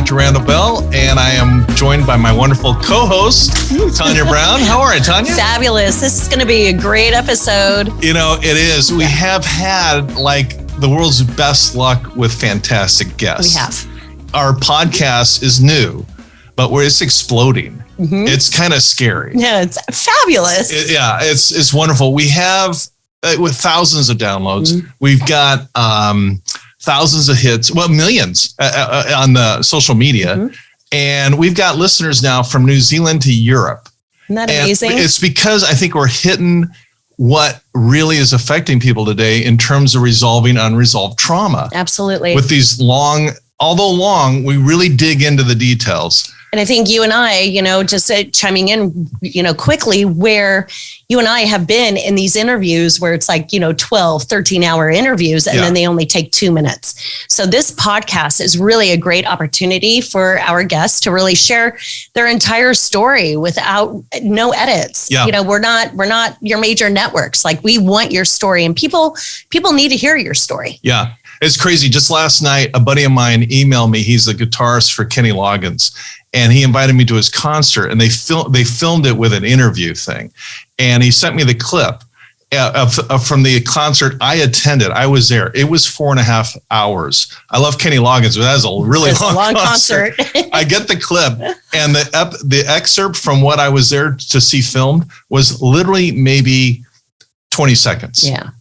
Dr. RandallBell, and I am joined by my wonderful co-host, TanyaBrown. How are you, Tanya? Fabulous. This is going to be a great episode. You know, it is. We have had like the world's best luck with fantastic guests. We have. Our podcast is new, but it's exploding. Mm-hmm. It's kind of scary. Yeah, it's fabulous. It's wonderful. We have with thousands of downloads. Mm-hmm. We've got thousands of hits, well, millions on the social media. Mm-hmm. And we've got listeners now from New Zealand to Europe. Isn't that amazing? It's because I think we're hitting what really is affecting people today in terms of resolving unresolved trauma. Absolutely. With these although long, we really dig into the details. And I think you and I, just chiming in, quickly, where you and I have been in these interviews where it's like, 12, 13-hour interviews, and then they only take 2 minutes. So this podcast is really a great opportunity for our guests to really share their entire story without no edits. Yeah. We're not your major networks. Like, we want your story, and people need to hear your story. Yeah. It's crazy. Just last night, a buddy of mine emailed me. He's the guitarist for Kenny Loggins. And he invited me to his concert, and they filmed it with an interview thing. And he sent me the clip from the concert I attended. I was there. It was 4.5 hours. I love Kenny Loggins, but that is a really long concert. I get the clip, and the excerpt from what I was there to see filmed was literally maybe 20 seconds. Yeah.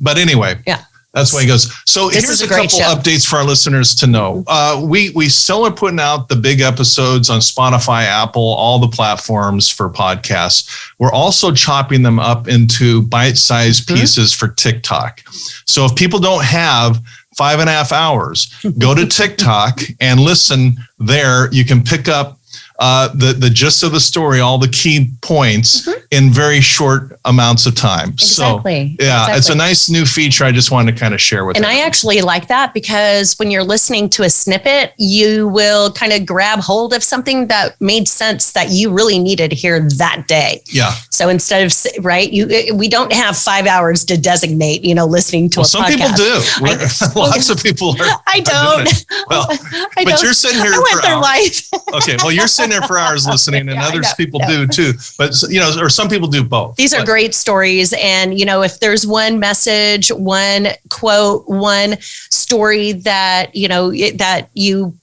But anyway. Yeah. That's why he goes. So here's a couple updates for our listeners to know. We still are putting out the big episodes on Spotify, Apple, all the platforms for podcasts. We're also chopping them up into bite-sized pieces for TikTok. So if people don't have 5.5 hours, go to TikTok and listen there. You can pick up the gist of the story, all the key points in very short amounts of time. Exactly. So it's a nice new feature I just wanted to kind of share with you. And I actually like that because when you're listening to a snippet, you will kind of grab hold of something that made sense that you really needed to hear that day. Yeah. So instead of, we don't have 5 hours to designate, listening to a podcast. Some people do. Lots of people are. I don't. Well, I but don't. you're sitting here for their life. Okay. Well, you're sitting there for hours listening, and people do too. But or some people do both. These are great stories, and if there's one message, one quote, one story that that you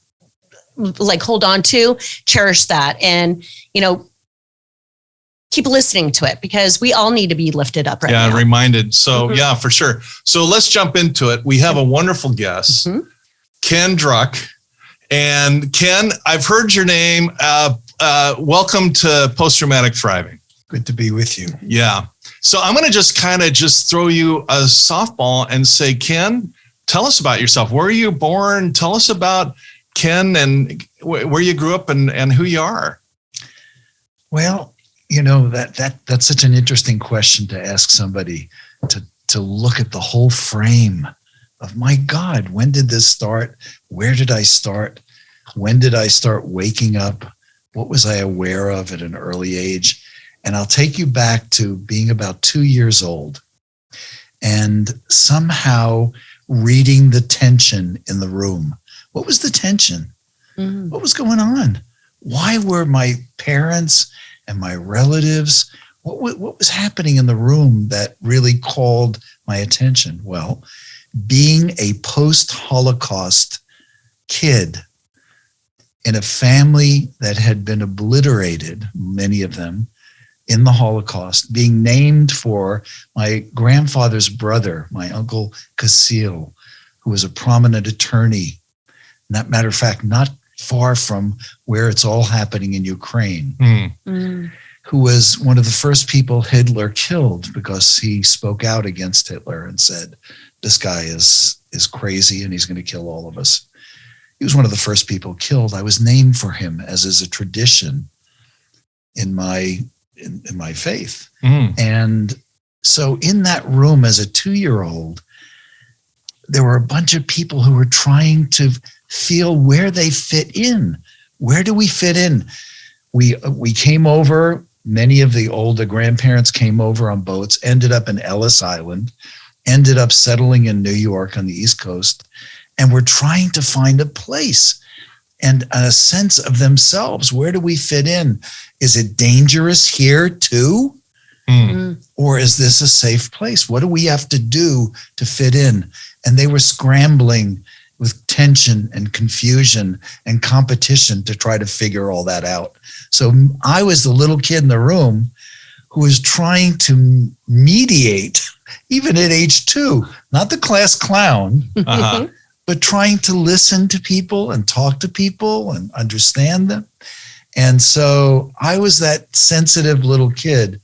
like hold on to, cherish that, and keep listening to it, because we all need to be lifted up right now. Yeah, reminded. So yeah, for sure. So let's jump into it. We have a wonderful guest, Ken Druck. And Ken, I've heard your name. Welcome to Post-Traumatic Thriving. Good to be with you. Yeah. So I'm going to just throw you a softball and say, Ken, tell us about yourself. Where were you born? Tell us about Ken and where you grew up and who you are. Well, that's such an interesting question to ask somebody to look at the whole frame of, my God, when did this start? Where did I start? When did I start waking up? What was I aware of at an early age? And I'll take you back to being about 2 years old and somehow reading the tension in the room. What was the tension? Mm-hmm. What was going on? Why were my parents and my relatives, what was happening in the room that really called my attention? Well, being a post-Holocaust kid in a family that had been obliterated, many of them, in the Holocaust, being named for my grandfather's brother, my uncle Kasil, who was a prominent attorney, matter of fact, not far from where it's all happening in Ukraine, who was one of the first people Hitler killed because he spoke out against Hitler and said, this guy is crazy and he's going to kill all of us. He was one of the first people killed. I was named for him, as is a tradition in my faith. And so in that room as a 2-year-old, there were a bunch of people who were trying to feel where they fit in. Where do we fit in? We came over, many of the older grandparents came over on boats, ended up in Ellis Island, ended up settling in New York on the East Coast, and we're trying to find a place. and a sense of themselves. Where do we fit in? Is it dangerous here too? Or is this a safe place? What do we have to do to fit in? And they were scrambling with tension and confusion and competition to try to figure all that out. So I was the little kid in the room who was trying to mediate, even at age 2, not the class clown, but trying to listen to people and talk to people and understand them. And so I was that sensitive little kid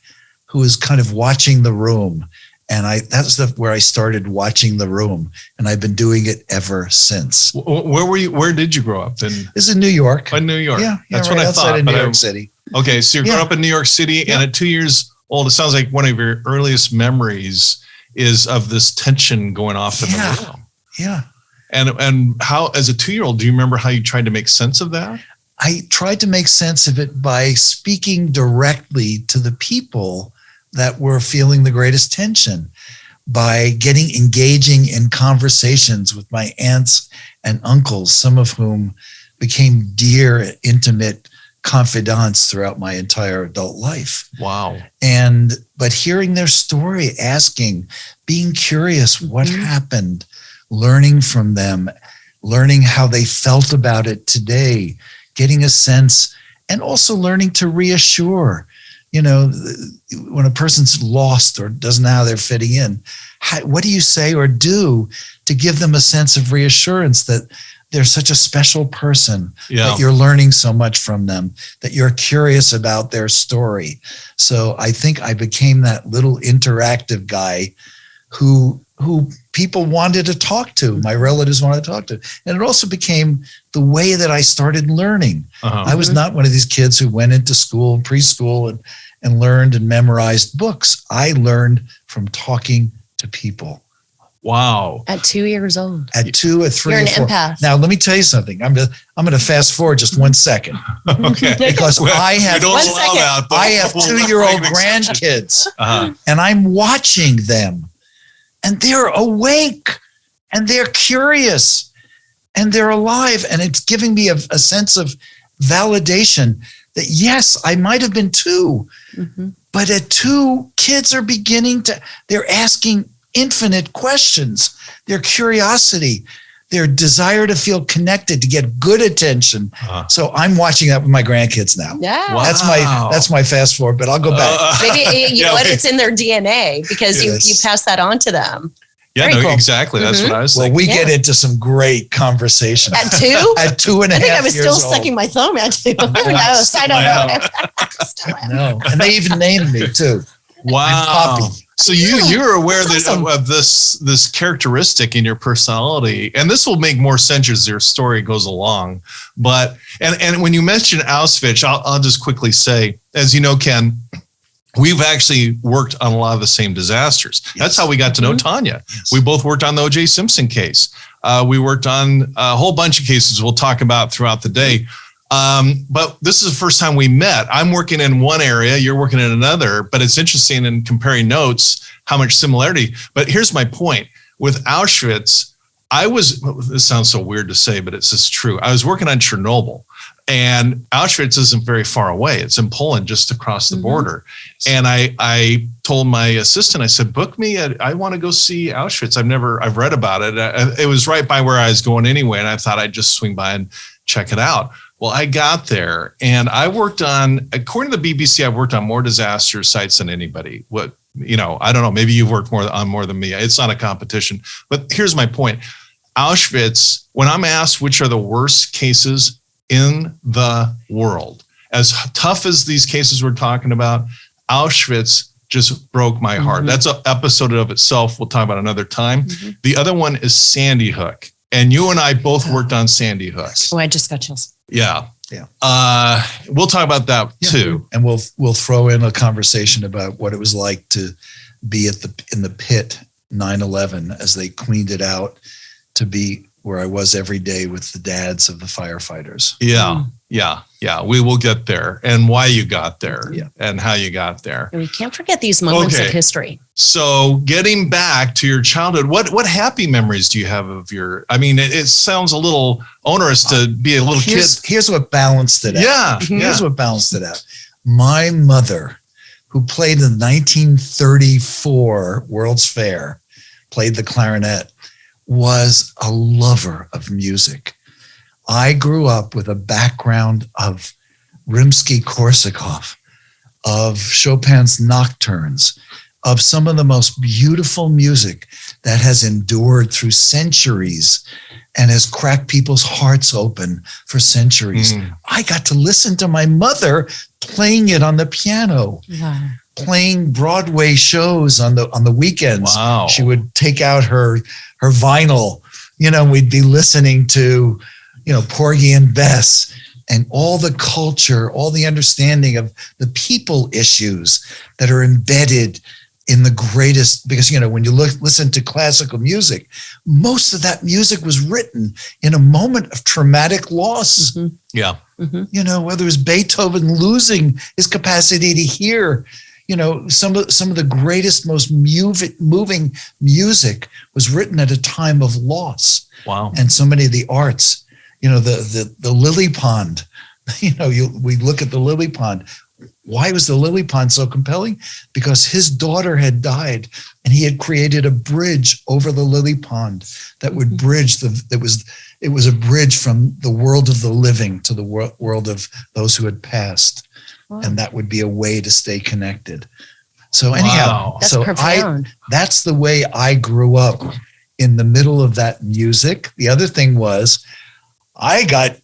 who was kind of watching the room. And that's where I started watching the room. And I've been doing it ever since. Where were you? Where did you grow up? This is in New York. In New York. Yeah, that's right what I outside thought. Of New York City. Okay, so you grew up in New York City, and at 2 years old, it sounds like one of your earliest memories is of this tension going off in the room. Yeah. And how, as a 2-year-old, do you remember how you tried to make sense of that? I tried to make sense of it by speaking directly to the people that were feeling the greatest tension, by engaging in conversations with my aunts and uncles, some of whom became dear, intimate confidants throughout my entire adult life. Wow. But hearing their story, asking, being curious, what happened, learning from them, learning how they felt about it today, getting a sense, and also learning to reassure. You know, when a person's lost or doesn't know how they're fitting in, what do you say or do to give them a sense of reassurance that they're such a special person, that you're learning so much from them, that you're curious about their story? So I think I became that little interactive guy who people wanted to talk to, my relatives wanted to talk to. And it also became the way that I started learning. I was not one of these kids who went into school, preschool, and learned and memorized books. I learned from talking to people. Wow. At 2 years old. At 2 or 3 You're or 4. an empath. Now, let me tell you something. I'm going to fast forward just 1 second. Okay. Because I have 2-year-old grandkids, and I'm watching them, and they're awake, and they're curious, and they're alive. And it's giving me a sense of validation that, yes, I might have been 2, but at 2, kids are they're asking infinite questions. Their curiosity, their desire to feel connected, to get good attention. So I'm watching that with my grandkids now. Yeah. Wow. That's my fast forward, but I'll go back. Maybe, you know what? It's in their DNA because you pass that on to them. Yeah, Very cool. Exactly. That's what I was thinking. Well, we get into some great conversations. At 2? At 2 and a I think half I was years still old. sucking my thumb at 2. No, I don't know. No, and they even named me too. Wow. Poppy. So you're aware awesome. of this characteristic in your personality, and this will make more sense as your story goes along. But and when you mention Auschwitz, I'll just quickly say, as you know, Ken, we've actually worked on a lot of the same disasters. Yes. That's how we got to know Tanya. Yes. We both worked on the O.J. Simpson case. We worked on a whole bunch of cases we'll talk about throughout the day. But this is the first time we met. I'm working in one area, you're working in another, but it's interesting in comparing notes, how much similarity. But here's my point. With Auschwitz, this sounds so weird to say, but it's just true. I was working on Chernobyl, and Auschwitz isn't very far away. It's in Poland, just across the border. And I told my assistant, I said, book me. I want to go see Auschwitz. I've read about it. It was right by where I was going anyway. And I thought I'd just swing by and check it out. Well, I got there and I worked on, according to the BBC, I've worked on more disaster sites than anybody. I don't know, maybe you've worked on more than me. It's not a competition, but here's my point. Auschwitz, when I'm asked which are the worst cases in the world, as tough as these cases we're talking about, Auschwitz just broke my heart. That's an episode of itself. We'll talk about another time. The other one is Sandy Hook. And you and I both worked on Sandy Hook. Oh, I just got chills. Yeah. We'll talk about that too. And we'll throw in a conversation about what it was like to be in the pit 9/11 as they cleaned it out, to be where I was every day with the dads of the firefighters. Yeah. Yeah. We will get there, and why you got there, Yeah. and how you got there. And we can't forget these moments of history. So getting back to your childhood, what happy memories do you have of your, I mean, it sounds a little onerous to be a little kid. Here's what balanced it out. Yeah. Here's what balanced it out. My mother, who played the 1934 World's Fair, played the clarinet, was a lover of music. I grew up with a background of Rimsky-Korsakov, of Chopin's Nocturnes, of some of the most beautiful music that has endured through centuries and has cracked people's hearts open for centuries. I got to listen to my mother playing it on the piano, playing Broadway shows on the weekends. Wow. She would take out her vinyl, we'd be listening to, Porgy and Bess, and all the culture, all the understanding of the people issues that are embedded in the greatest, because, when you listen to classical music, most of that music was written in a moment of traumatic loss. Yeah. Whether it was Beethoven losing his capacity to hear, some of the greatest, most moving music was written at a time of loss. Wow. And so many of the arts, the lily pond, we look at the lily pond. Why was the lily pond so compelling? Because his daughter had died and he had created a bridge over the lily pond that would bridge it was a bridge from the world of the living to the world of those who had passed. Wow. And that would be a way to stay connected. So anyhow, that's profound. That's the way I grew up, in the middle of that music. The other thing was I got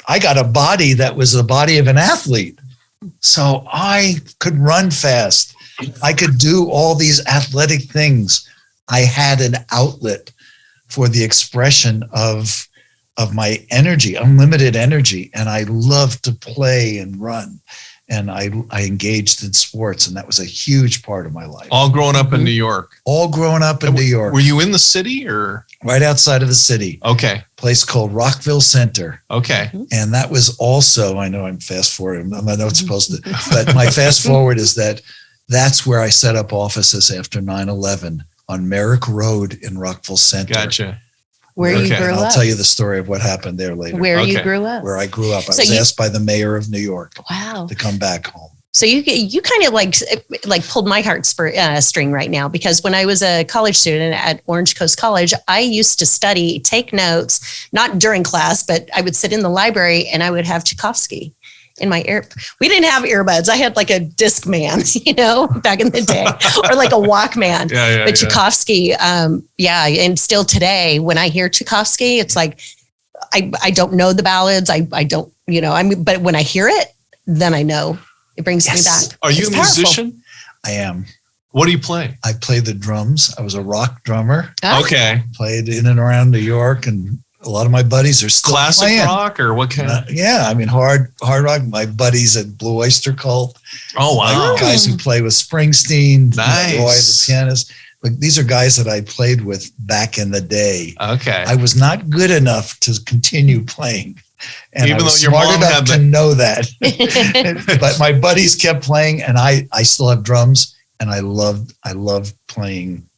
a body that was the body of an athlete. So I could run fast. I could do all these athletic things. I had an outlet for the expression of my energy, unlimited energy. And I loved to play and run. And I engaged in sports, and that was a huge part of my life. All growing up in New York. All growing up in New York. Were you in the city or? Right outside of the city. Okay. Place called Rockville Center. Okay. And that was also, I know I'm fast forwarding, I'm not supposed to, but my fast forward is that's where I set up offices after 9/11 on Merrick Road in Rockville Center. Gotcha. Where you grew up. I'll tell you the story of what happened there later. Where you grew up. Where I grew up. I was asked by the mayor of New York to come back home. So you kind of like pulled my heart string right now, because when I was a college student at Orange Coast College, I used to take notes, not during class, but I would sit in the library and I would have Tchaikovsky in my ear. We didn't have earbuds. I had like a Discman, back in the day, or like a Walkman. But Tchaikovsky, and still today, when I hear Tchaikovsky, it's like I don't know the ballads. I don't, but when I hear it, then I know. It brings me back. Are you a musician? I am. What do you play? I play the drums. I was a rock drummer. Okay. Played in and around New York, and a lot of my buddies are still classic playing. Rock, or what kind of? Yeah, I mean hard rock. My buddies at Blue Oyster Cult. Oh wow! Guys who play with Springsteen. Nice. Roy, the pianist. But these are guys that I played with back in the day. Okay. I was not good enough to continue playing. And even I was though your smart mom enough to know that. But my buddies kept playing, and I still have drums, and I loved playing.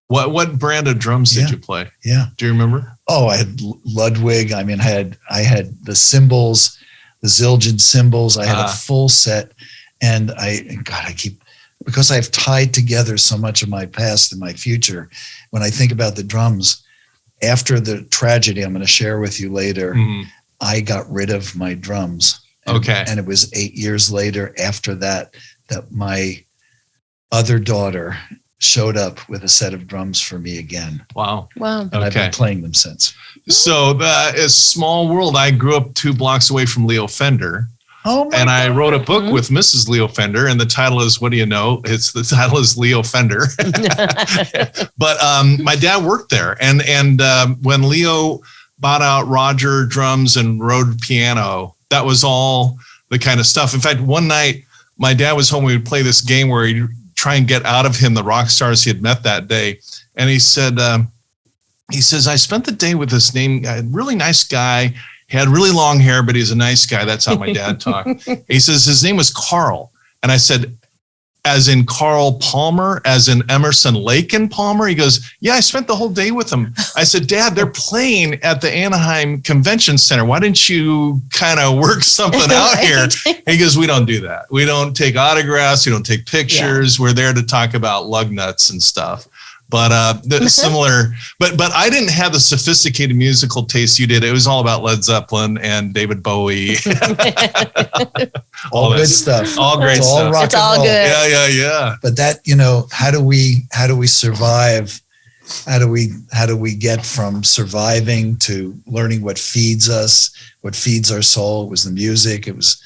What brand of drums did you play? Yeah. Do you remember? Oh, I had Ludwig. I mean, I had the cymbals, the Zildjian cymbals. I had a full set, and because I've tied together so much of my past and my future. When I think about the drums, after the tragedy I'm going to share with you later, I got rid of my drums. And it was 8 years later after that my other daughter showed up with a set of drums for me again. Wow. And I've been playing them since. So it's small world. I grew up 2 blocks away from Leo Fender. Oh my and God. I wrote a book with Mrs. Leo Fender, and the title is, what do you know? The title is Leo Fender. But my dad worked there. And when Leo bought out Roger drums and Rode piano, that was all the kind of stuff. In fact, one night, my dad was home. We would play this game where he'd try and get out of him the rock stars he had met that day. And he said, I spent the day with this really nice guy. He had really long hair, but he's a nice guy. That's how my dad talked. He says his name was Carl. And I said, as in Carl Palmer, as in Emerson, Lake and Palmer? He goes, yeah, I spent the whole day with him. I said, Dad, they're playing at the Anaheim Convention Center. Why didn't you kind of work something out here? He goes, we don't do that. We don't take autographs. We don't take pictures. Yeah. We're there to talk about lug nuts and stuff. But similar, but I didn't have the sophisticated musical taste you did. It was all about Led Zeppelin and David Bowie. all good stuff. All great it's stuff. All rock it's and all roll. good. Yeah. But that, how do we survive? How do we get from surviving to learning what feeds us, what feeds our soul? It was the music. It was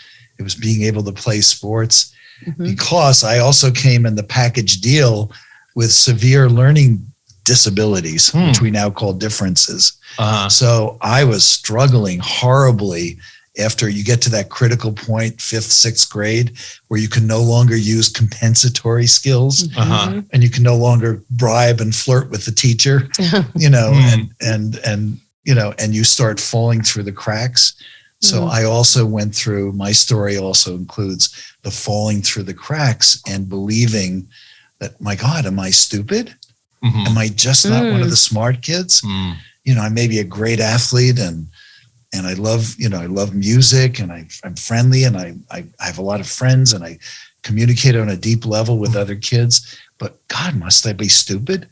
being able to play sports. Mm-hmm. Because I also came in the package deal with severe learning disabilities, which we now call differences. Uh-huh. So I was struggling horribly after you get to that critical point, 5th, 6th grade, where you can no longer use compensatory skills, uh-huh. and you can no longer bribe and flirt with the teacher, and you start falling through the cracks. So I also went through, my story also includes the falling through the cracks and believing that, my God, am I stupid? Mm-hmm. Am I just not one of the smart kids? Mm. I may be a great athlete and I love music and I'm friendly and I have a lot of friends and I communicate on a deep level with other kids. But God, must I be stupid?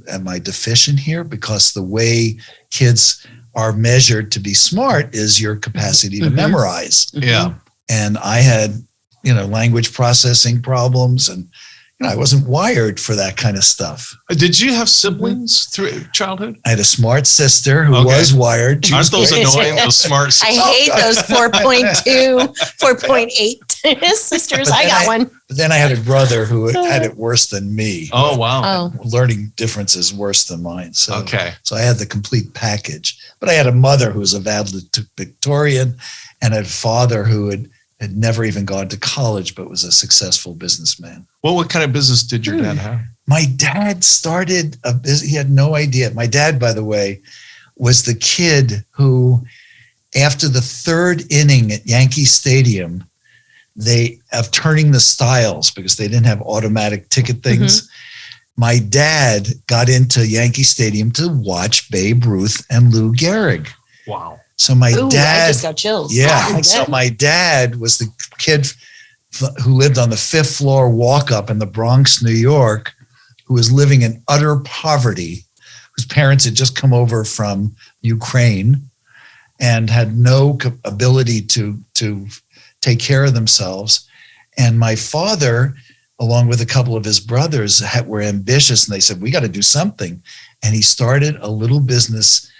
Am I deficient here? Because the way kids are measured to be smart is your capacity to memorize. Yeah. And I had, language processing problems and I wasn't wired for that kind of stuff. Did you have siblings through childhood? I had a smart sister who was wired. Aren't those annoying, those smart sisters? I hate those 4.2, 4.8 sisters. I got one. But then I had a brother who had it worse than me. Oh, wow. Learning differences worse than mine. So I had the complete package. But I had a mother who was a valedictorian and a father who had never even gone to college, but was a successful businessman. Well, what kind of business did your dad have? My dad started a business. He had no idea. My dad, by the way, was the kid who, after the 3rd inning at Yankee Stadium, of turning the styles because they didn't have automatic ticket things. Mm-hmm. My dad got into Yankee Stadium to watch Babe Ruth and Lou Gehrig. Wow. So my dad, I just got chills. Yeah. So my dad was the kid who lived on the 5th floor walk-up in the Bronx, New York, who was living in utter poverty, whose parents had just come over from Ukraine and had no ability to take care of themselves. And my father, along with a couple of his brothers, were ambitious, and they said, we got to do something. And he started a little business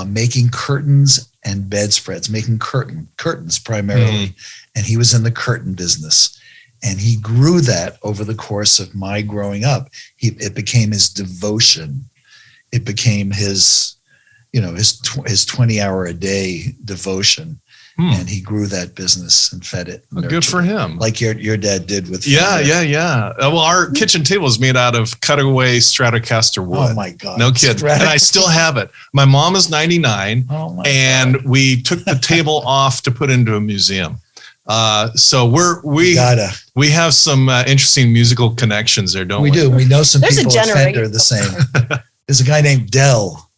making curtains and bedspreads, making curtains primarily. And he was in the curtain business. And he grew that over the course of my growing up. It became his devotion. It became his 20-hour a day devotion. And he grew that business and fed it. Good for him. Like your dad did with Yeah. Well, our kitchen table is made out of cutaway Stratocaster wood. Oh my God. No kidding. And I still have it. My mom is 99 and we took the table off to put into a museum. So we have some interesting musical connections there, don't we? We do. We know some people at Fender the same. There's a guy named Dell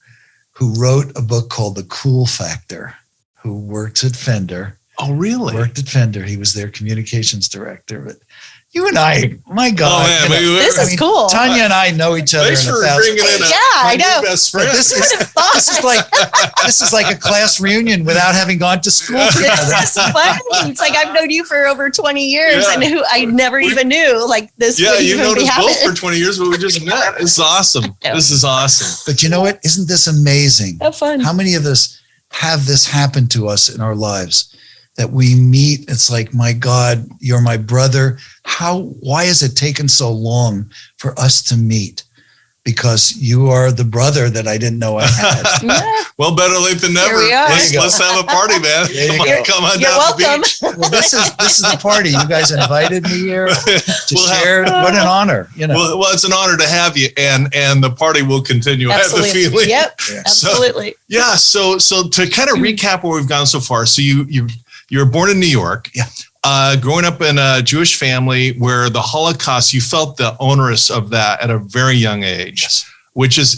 who wrote a book called The Cool Factor, who works at Fender. Oh, really? Worked at Fender. He was their communications director. But you and I, my God. Oh, man, this is cool. Tanya and I know each other. Thanks for bringing in I know. best friend. This is like a class reunion without having gone to school together. This is funny. It's like I've known you for over 20 years and who I never even knew like this. Yeah, you've known us both for 20 years, but we just met. It's awesome. This is awesome. But you know what? Isn't this amazing? How fun. How many of us have this happen to us in our lives that we meet? It's like, my God, you're my brother. Why has it taken so long for us to meet? because you are the brother that I didn't know I had. Well, better late than never. Here we are. Let's have a party, man. Come on You're down welcome. to the beach. Well, this is the party. You guys invited me here to share. What an honor, Well, it's an honor to have you, and the party will continue. Absolutely. I have the feeling. Yep. Yeah. Absolutely. So to kind of recap where we've gone so far. So you were born in New York. Yeah. Growing up in a Jewish family where the Holocaust, you felt the onerous of that at a very young age. Yes.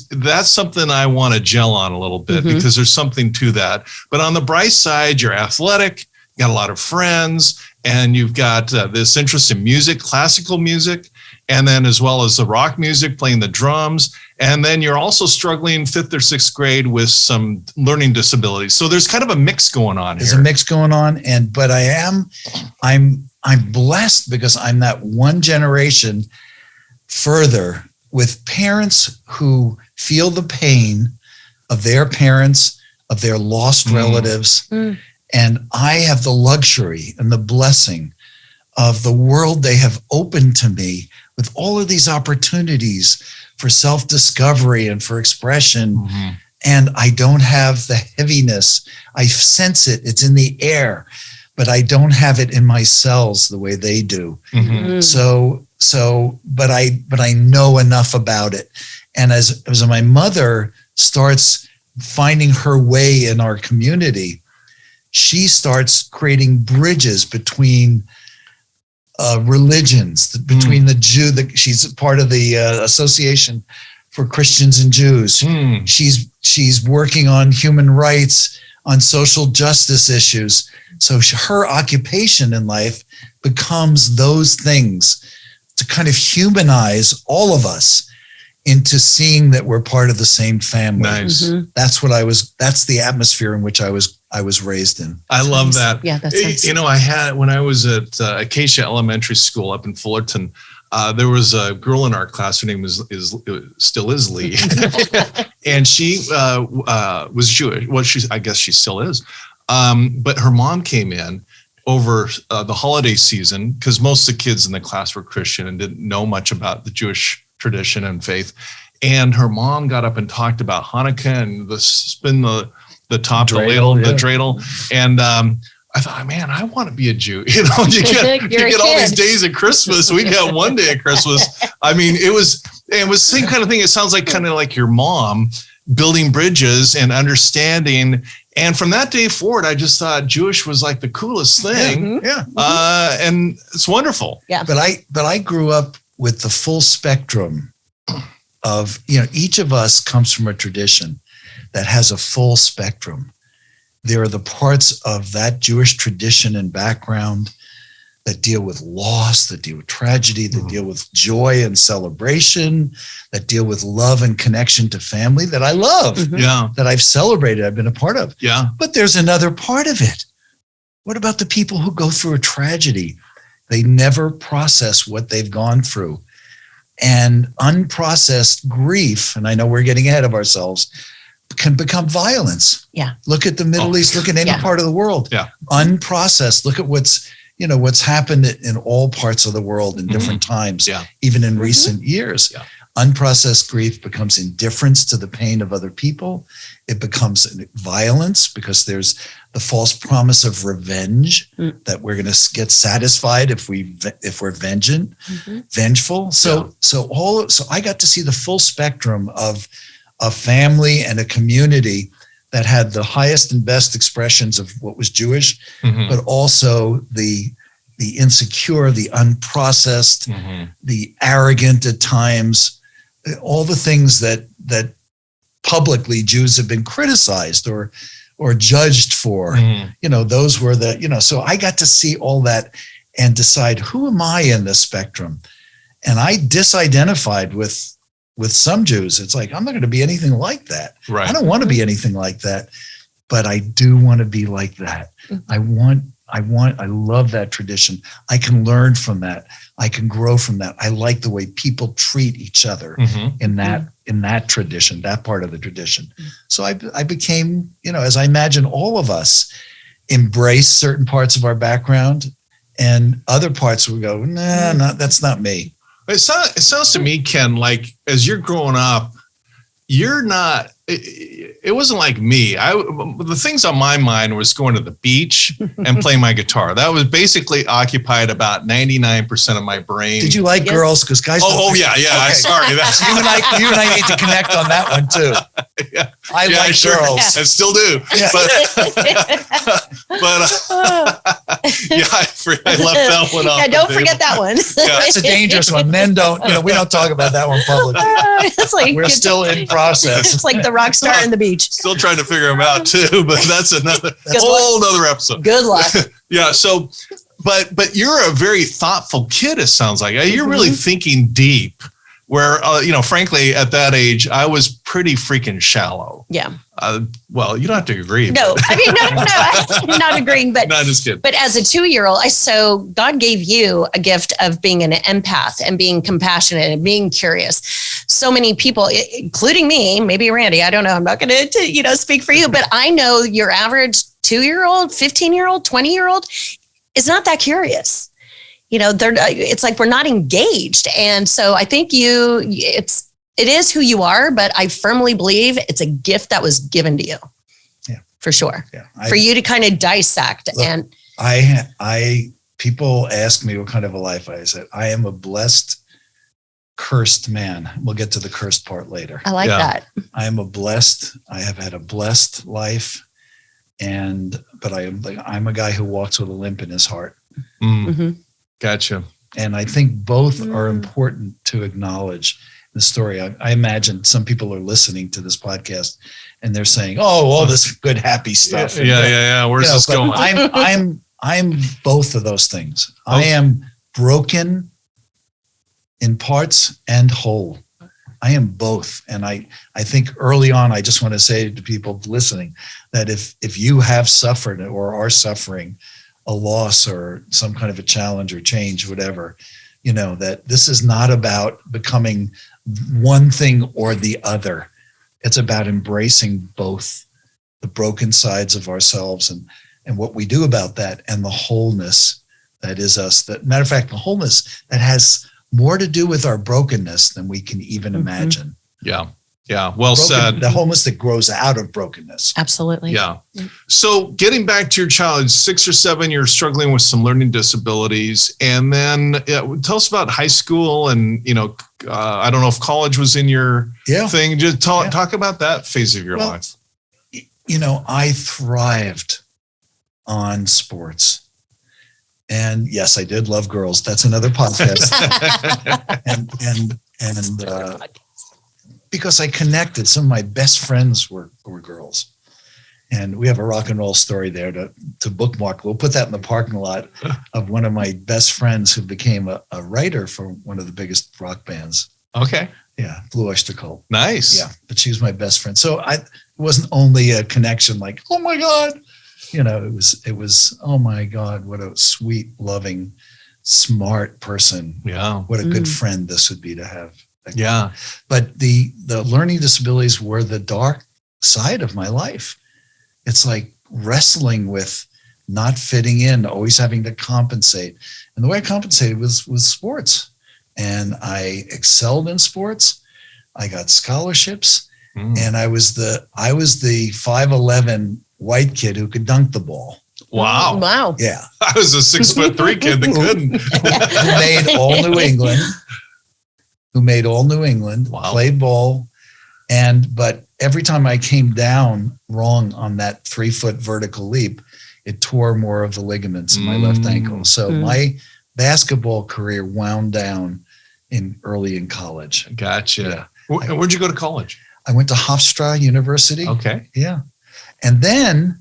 That's something I want to gel on a little bit because there's something to that. But on the bright side, you're athletic, you got a lot of friends, and you've got this interest in music, classical music, and then as well as the rock music, playing the drums. And then you're also struggling 5th or 6th grade with some learning disabilities. So there's kind of a mix going on here. There's a mix going on. But I'm blessed because I'm that one generation further with parents who feel the pain of their parents, of their lost relatives. And I have the luxury and the blessing of the world they have opened to me with all of these opportunities for self-discovery and for expression. And I don't have the heaviness. I sense it. It's in the air, but I don't have it in my cells the way they do. But I know enough about it. And as my mother starts finding her way in our community, she starts creating bridges between religions, between the Jew, she's part of the Association for Christians and Jews. She's working on human rights, on social justice issues. So her occupation in life becomes those things to kind of humanize all of us into seeing that we're part of the same family. Nice. That's the atmosphere in which I was raised in. I love that. Yeah, that's nice. I had, when I was at Acacia Elementary School up in Fullerton, there was a girl in our class. Her name still is Lee. And she was Jewish. Well, I guess she still is. But her mom came in over the holiday season because most of the kids in the class were Christian and didn't know much about the Jewish tradition and faith. And her mom got up and talked about Hanukkah and the spin the top, the ladle, the dreidel. And I thought, man, I want to be a Jew. You get all these days of Christmas. We got one day of Christmas. I mean, it was the same kind of thing. It sounds like kind of like your mom building bridges and understanding. And from that day forward, I just thought Jewish was like the coolest thing. And it's wonderful. Yeah. But I grew up with the full spectrum of, each of us comes from a tradition that has a full spectrum. There are the parts of that Jewish tradition and background that deal with loss, that deal with tragedy, that deal with joy and celebration, that deal with love and connection to family that I love, that I've celebrated, I've been a part of. Yeah. But there's another part of it. What about the people who go through a tragedy? They never process what they've gone through. And unprocessed grief, and I know we're getting ahead of ourselves, can become violence. Yeah. Look at the Middle East, look at any part of the world. Yeah. Unprocessed. Look at what's happened in all parts of the world in different times, even in recent years. Yeah. Unprocessed grief becomes indifference to the pain of other people. It becomes violence because there's the false promise of revenge that we're going to get satisfied if we're vengeful. So I got to see the full spectrum of a family and a community that had the highest and best expressions of what was Jewish, but also the insecure, the unprocessed, the arrogant at times, all the things that publicly Jews have been criticized or judged for. Those were so I got to see all that and decide, who am I in this spectrum? And I disidentified with some Jews. It's like, I'm not going to be anything like that. Right. I don't want to be anything like that, but I do want to be like that. I love that tradition. I can learn from that. I can grow from that. I like the way people treat each other in that tradition, that part of the tradition. So I became, as I imagine all of us embrace certain parts of our background, and other parts will go, that's not me. It sounds to me, Ken, like as you're growing up, you're not. It wasn't like me. The things on my mind was going to the beach and playing my guitar. That was basically occupied about 99% of my brain. Did you like girls? Because guys. Oh yeah. Okay. Sorry. You and I need to connect on that one too. Yeah. I like girls. I still do. Yeah. But I left that one off. Yeah, don't forget that one. Yeah. It's a dangerous one. Men don't. We don't talk about that one publicly. It's like we're still in process. It's like the rock star on the beach. Still trying to figure them out too, but that's another whole other episode. Good luck. Yeah. So, but you're a very thoughtful kid. It sounds like you're really thinking deep. Where frankly, at that age, I was pretty freaking shallow. Yeah. Well, you don't have to agree. No, I mean, no, I'm not agreeing, but no, just kidding. But as a 2-year-old, so God gave you a gift of being an empath and being compassionate and being curious. So many people, including me, maybe Randy, I don't know. I'm not going to, speak for you, but I know your average 2-year-old, 15-year-old, 20-year-old is not that curious. It's like we're not engaged. And so I think it is who you are, but I firmly believe it's a gift that was given to you. Yeah. For sure. Yeah. For you to kind of dissect. Look, and people ask me what kind of a life I said. I am a blessed, cursed man. We'll get to the cursed part later. I like that. I have had a blessed life. But I'm a guy who walks with a limp in his heart. Mm-hmm. Gotcha. And I think both are important to acknowledge the story. I imagine some people are listening to this podcast and they're saying, "Oh, all this good, happy stuff." Yeah. Where's this going? I'm both of those things. Okay. I am broken in parts and whole. I am both. And I think early on, I just want to say to people listening that if you have suffered or are suffering a loss or some kind of a challenge or change, whatever, that this is not about becoming one thing or the other. It's about embracing both the broken sides of ourselves and what we do about that and the wholeness that is us. That matter of fact, the wholeness that has more to do with our brokenness than we can even imagine. Yeah. Yeah. Well said. The wholeness that grows out of brokenness. Absolutely. Yeah. So getting back to your child, 6 or 7, you're struggling with some learning disabilities. And then tell us about high school and, I don't know if college was in your thing. Just talk about that phase of your life. I thrived on sports. And yes, I did love girls. That's another podcast. and because I connected, some of my best friends were girls. And we have a rock and roll story there to bookmark. We'll put that in the parking lot of one of my best friends who became a writer for one of the biggest rock bands. Okay. Yeah, Blue Oyster Cult. Nice. Yeah, but she was my best friend. So it wasn't only a connection like, oh my God, it was, oh my God, what a sweet, loving, smart person. Yeah. What a good friend this would be to have. Yeah. But the learning disabilities were the dark side of my life. It's like wrestling with not fitting in, always having to compensate. And the way I compensated was sports. And I excelled in sports. I got scholarships. And I was the 5'11" white kid who could dunk the ball. Wow. Wow. Yeah. I was a 6'3" kid that couldn't. Who made all New England, Wow. played ball. But every time I came down wrong on that 3-foot vertical leap, it tore more of the ligaments in my left ankle. So my basketball career wound down early in college. Gotcha. Yeah. Where'd you go to college? I went to Hofstra University. Okay. Yeah. And then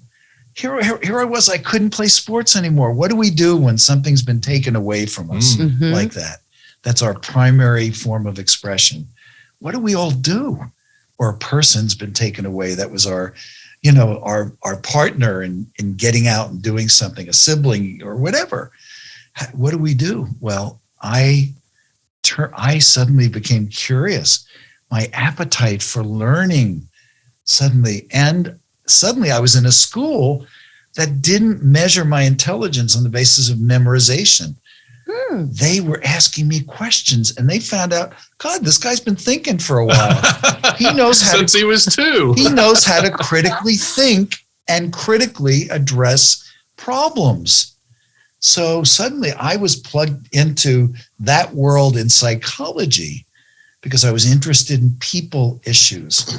here I was, I couldn't play sports anymore. What do we do when something's been taken away from us like that? That's our primary form of expression. What do we all do? Or a person's been taken away. That was our partner in getting out and doing something, a sibling or whatever. What do we do? Well, I suddenly became curious. My appetite for learning suddenly I was in a school that didn't measure my intelligence on the basis of memorization. They were asking me questions, and they found out, God, this guy's been thinking for a while. He knows how Since he was 2. He knows how to critically think and critically address problems. So suddenly I was plugged into that world in psychology because I was interested in people issues.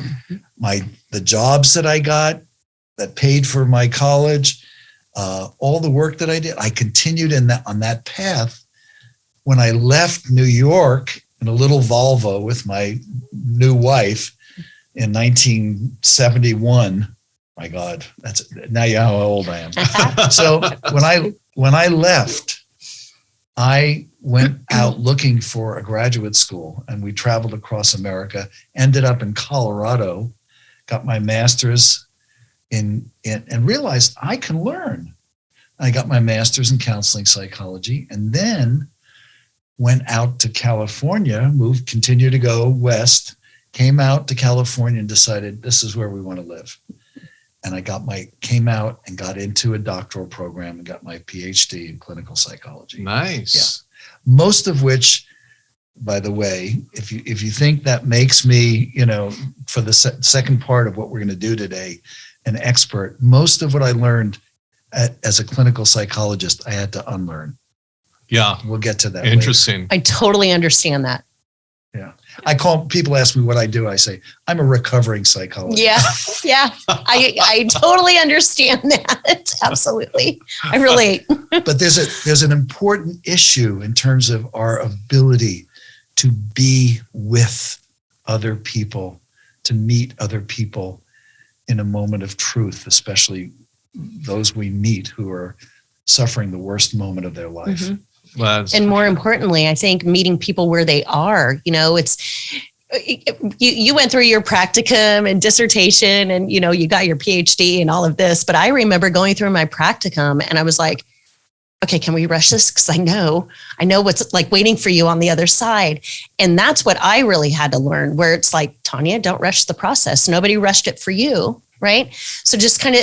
The jobs that I got that paid for my college, all the work that I did, I continued on that path. When I left New York in a little Volvo with my new wife in 1971, my God, that's now you know how old I am. So when I left, I went out looking for a graduate school, and we traveled across America, ended up in Colorado, got my master's and realized I can learn. I got my master's in counseling psychology, and then went out to California, continued to go west, came out to California and decided this is where we want to live. And I came out and got into a doctoral program and got my PhD in clinical psychology. Nice. Yeah. Most of which, by the way, if you think that makes me, for the second part of what we're going to do today, an expert, most of what I learned as a clinical psychologist, I had to unlearn. Yeah. We'll get to that. Interesting. Later. I totally understand that. Yeah. People ask me what I do. I say, I'm a recovering psychologist. Yeah. I totally understand that. Absolutely. I relate. But there's an important issue in terms of our ability to be with other people, to meet other people in a moment of truth, especially those we meet who are suffering the worst moment of their life. Mm-hmm. And more importantly, I think meeting people where they are, you went through your practicum and dissertation and, you got your PhD and all of this. But I remember going through my practicum and I was like, okay, can we rush this? Because I know what's like waiting for you on the other side. And that's what I really had to learn, where it's like, Tanya, don't rush the process. Nobody rushed it for you. Right. So just kind of,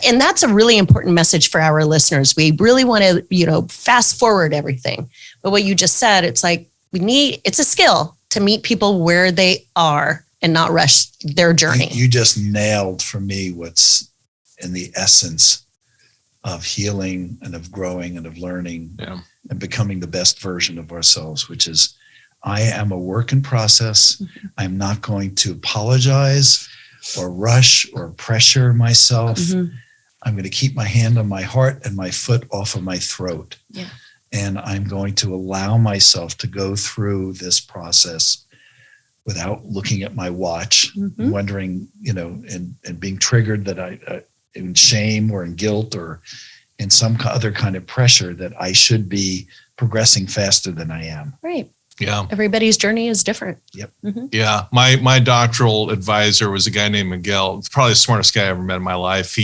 and that's a really important message for our listeners. We really want to, fast forward everything. But what you just said, it's like, it's a skill to meet people where they are and not rush their journey. You just nailed for me what's in the essence of healing and of growing and of learning and becoming the best version of ourselves, which is, I am a work in process. Mm-hmm. I'm not going to apologize or rush or pressure myself. Mm-hmm. I'm going to keep my hand on my heart and my foot off of my throat. Yeah. And I'm going to allow myself to go through this process without looking at my watch, mm-hmm. wondering, and being triggered that I in shame or in guilt or in some other kind of pressure that I should be progressing faster than I am. Right. Yeah. Everybody's journey is different. Yep. Mm-hmm. Yeah. My doctoral advisor was a guy named Miguel. It's probably the smartest guy I ever met in my life.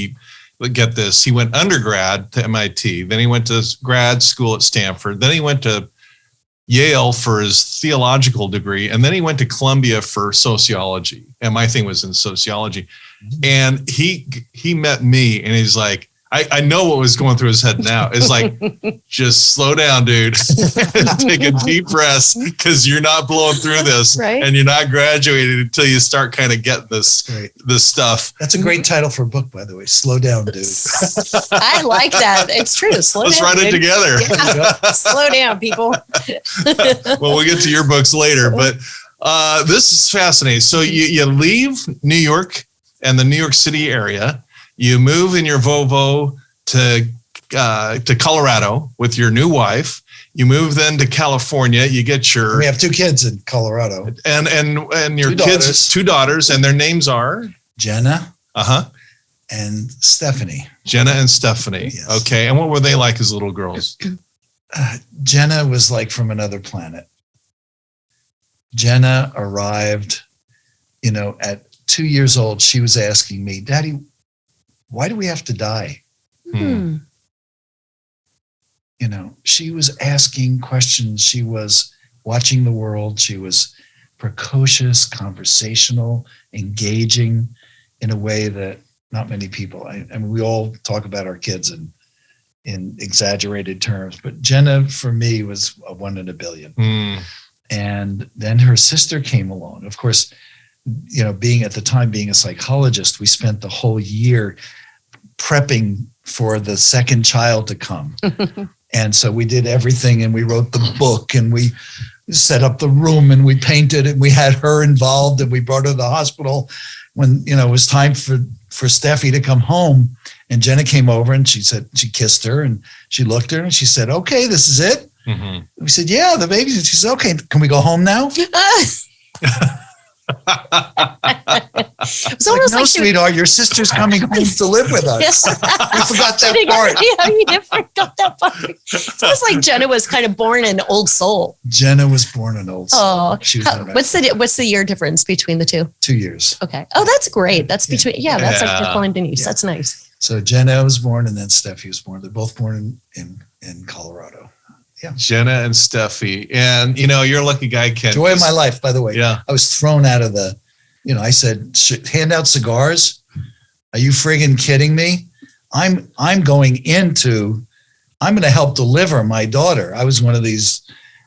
Get this, he went undergrad to MIT. Then he went to grad school at Stanford. Then he went to Yale for his theological degree. And then he went to Columbia for sociology. And my thing was in sociology. Mm-hmm. And he met me and he's like, I know what was going through his head now. It's like, just slow down, dude. Take a deep breath because you're not blowing through this, right? And you're not graduating until you start kind of getting this stuff. That's a great title for a book, by the way. Slow down, dude. I like that. It's true. Let's write it together. Yeah. Slow down, people. Well, we'll get to your books later, but this is fascinating. So you leave New York and the New York City area. You move in your Volvo to Colorado with your new wife. You move then to California. You get your. We have 2 kids in Colorado, and your kids, 2 daughters, and their names are Jenna, and Stephanie. Jenna and Stephanie. Yes. Okay, and what were they like as little girls? Jenna was like from another planet. Jenna arrived, at 2 years old. She was asking me, Daddy, why do we have to die? She was asking questions. She was watching the world. She was precocious, conversational, engaging in a way that not many people, I mean, we all talk about our kids and in exaggerated terms. But Jenna, for me, was a 1 in a billion. And then her sister came along. Of course, being at the time, being a psychologist, we spent the whole year prepping for the second child to come. And so we did everything, and we wrote the book, and we set up the room, and we painted, and we had her involved, and we brought her to the hospital when, it was time for Steffi to come home. And Jenna came over, and she said, she kissed her, and she looked at her, and she said, "Okay, this is it." We said, "Yeah, the baby's." And she said, "Okay, can we go home now?" It's almost like sweetheart, your sister's coming home to live with us. We forgot that part. Yeah, you forgot that part. It's almost like Jenna was kind of born an old soul. Jenna was born an old soul. Oh, she was what's the year difference between the two? 2 years. Okay. Oh, that's great. That's between. Yeah, that's like Nicole and Denise. Yeah. That's nice. So Jenna was born, and then Steffi was born. They're both born in Colorado. Yeah. Jenna and Steffi. And, you're a lucky guy, Ken. Joy of my life, by the way. Yeah. I was thrown out of I said, "Hand out cigars? Are you friggin' kidding me? I'm going to help deliver my daughter." I was one of these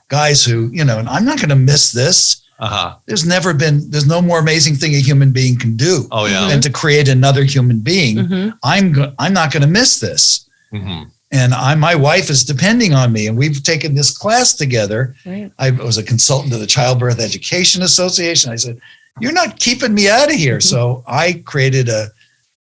guys who, and I'm not going to miss this. There's no more amazing thing a human being can do than to create another human being. I'm not going to miss this. And my wife is depending on me, and we've taken this class together. Right. I was a consultant to the Childbirth Education Association. I said, "You're not keeping me out of here." So I created a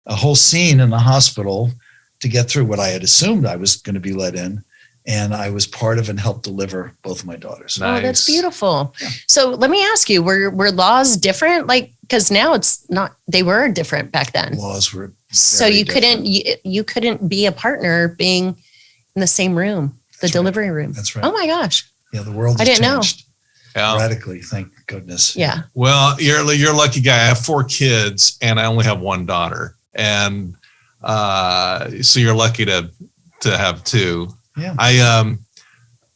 whole scene in the hospital to get through what I had assumed I was going to be let in. And I was part of and helped deliver both of my daughters. Nice. Oh, that's beautiful. Yeah. So let me ask you, were laws different? Because now it's not, they were different back then. Laws were so you different. You couldn't be a partner being in the same room, the delivery room. That's right. Oh my gosh. Yeah, the world has changed radically, thank goodness. Yeah. Well, you're a lucky guy. I have 4 kids, and I only have 1 daughter. And so you're lucky to have 2. Yeah.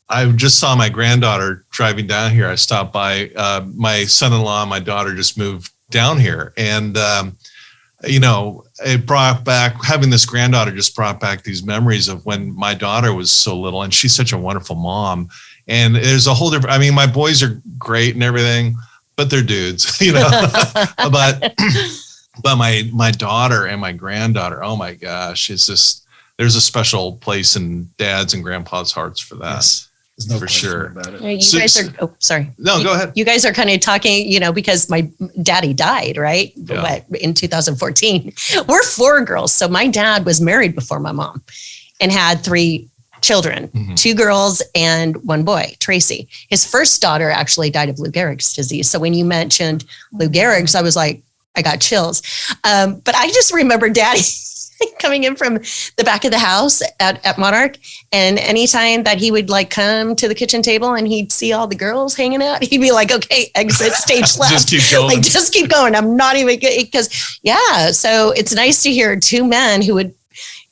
I just saw my granddaughter driving down here. I stopped by. My son-in-law and my daughter just moved down here, and it brought back, having this granddaughter just brought back these memories of when my daughter was so little, and she's such a wonderful mom. And there's a whole different. My boys are great and everything, but they're dudes, but my daughter and my granddaughter, oh my gosh, it's just. There's a special place in dads and grandpas' hearts for that. Yes. There's no for question sure about it. You guys are, sorry. No, go ahead. You guys are kind of talking, because my daddy died, right? Yeah. In 2014. We're 4 girls. So my dad was married before my mom and had 3 children, 2 girls and 1 boy, Tracy. His first daughter actually died of Lou Gehrig's disease. So when you mentioned Lou Gehrig's, I was like, I got chills. But I just remember daddy coming in from the back of the house at Monarch. And anytime that he would come to the kitchen table and he'd see all the girls hanging out, he'd be like, "Okay, exit stage left." Just keep going. Just keep going. I'm not even, because so it's nice to hear 2 men who would,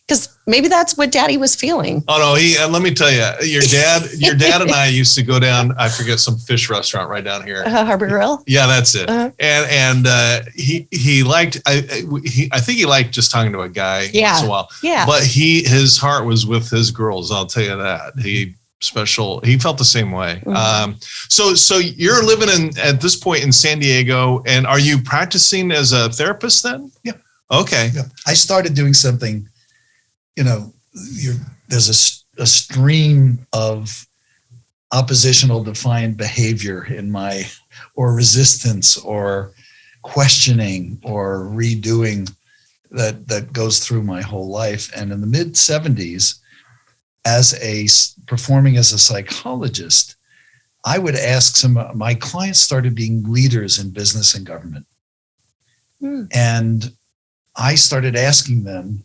because maybe that's what daddy was feeling. Oh no, let me tell you, your dad and I used to go down, I forget, some fish restaurant right down here. Harbor Grill. Yeah, that's it. And he liked, I think he liked just talking to a guy once in a while. Yeah. But his heart was with his girls, I'll tell you that. He felt the same way. So you're living at this point in San Diego, and are you practicing as a therapist then? Yeah. Okay. Yeah. I started doing something. There's a stream of oppositional defiant behavior or resistance or questioning or redoing that goes through my whole life. And in the mid 70s, performing as a psychologist, I would ask my clients started being leaders in business and government. And I started asking them,